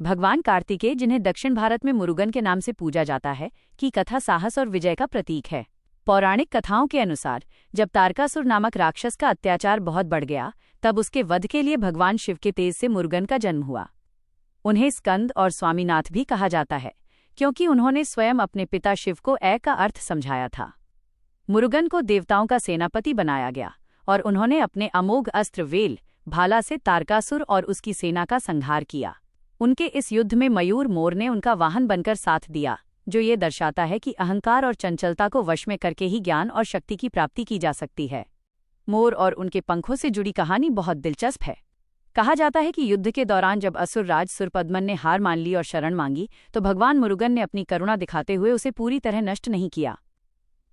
भगवान कार्तिकेय, जिन्हें दक्षिण भारत में मुरुगन के नाम से पूजा जाता है, की कथा साहस और विजय का प्रतीक है। पौराणिक कथाओं के अनुसार जब तारकासुर नामक राक्षस का अत्याचार बहुत बढ़ गया, तब उसके वध के लिए भगवान शिव के तेज से मुरुगन का जन्म हुआ। उन्हें स्कंद और स्वामीनाथ भी कहा जाता है, क्योंकि उन्होंने स्वयं अपने पिता शिव को ऐ का अर्थ समझाया था। मुरुगन को देवताओं का सेनापति बनाया गया और उन्होंने अपने अमोघ अस्त्र वेल भाला से तारकासुर और उसकी सेना का संहार किया। उनके इस युद्ध में मयूर मोर ने उनका वाहन बनकर साथ दिया, जो ये दर्शाता है कि अहंकार और चंचलता को वश में करके ही ज्ञान और शक्ति की प्राप्ति की जा सकती है। मोर और उनके पंखों से जुड़ी कहानी बहुत दिलचस्प है। कहा जाता है कि युद्ध के दौरान जब असुरराज सुरपद्मन ने हार मान ली और शरण मांगी, तो भगवान मुरुगन ने अपनी करुणा दिखाते हुए उसे पूरी तरह नष्ट नहीं किया।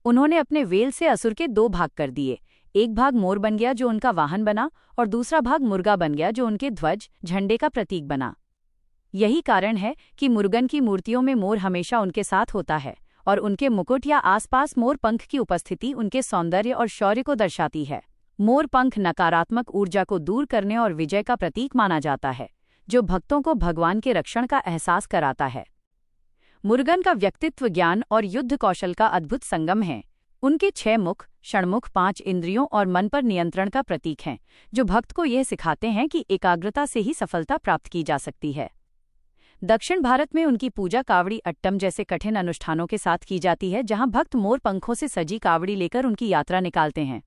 उन्होंने अपने वेल से असुर के 2 भाग कर दिए। एक भाग मोर बन गया, जो उनका वाहन बना, और दूसरा भाग मुर्गा बन गया, जो उनके ध्वज झंडे का प्रतीक बना। यही कारण है कि मुरुगन की मूर्तियों में मोर हमेशा उनके साथ होता है, और उनके मुकुट या आसपास मोर पंख की उपस्थिति उनके सौंदर्य और शौर्य को दर्शाती है। मोर पंख नकारात्मक ऊर्जा को दूर करने और विजय का प्रतीक माना जाता है, जो भक्तों को भगवान के रक्षण का एहसास कराता है। मुरुगन का व्यक्तित्व ज्ञान और युद्ध कौशल का अद्भुत संगम है। उनके 6 मुख, षणमुख 5 इंद्रियों और मन पर नियंत्रण का प्रतीक हैं, जो भक्त को यह सिखाते हैं कि एकाग्रता से ही सफलता प्राप्त की जा सकती है। दक्षिण भारत में उनकी पूजा कावड़ी अट्टम जैसे कठिन अनुष्ठानों के साथ की जाती है, जहां भक्त मोर पंखों से सजी कावड़ी लेकर उनकी यात्रा निकालते हैं।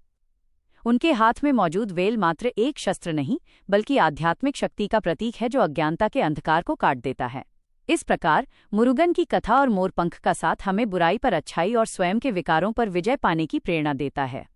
उनके हाथ में मौजूद वेल मात्र एक शस्त्र नहीं, बल्कि आध्यात्मिक शक्ति का प्रतीक है, जो अज्ञानता के अंधकार को काट देता है। इस प्रकार मुरुगन की कथा और मोरपंख का साथ हमें बुराई पर अच्छाई और स्वयं के विकारों पर विजय पाने की प्रेरणा देता है।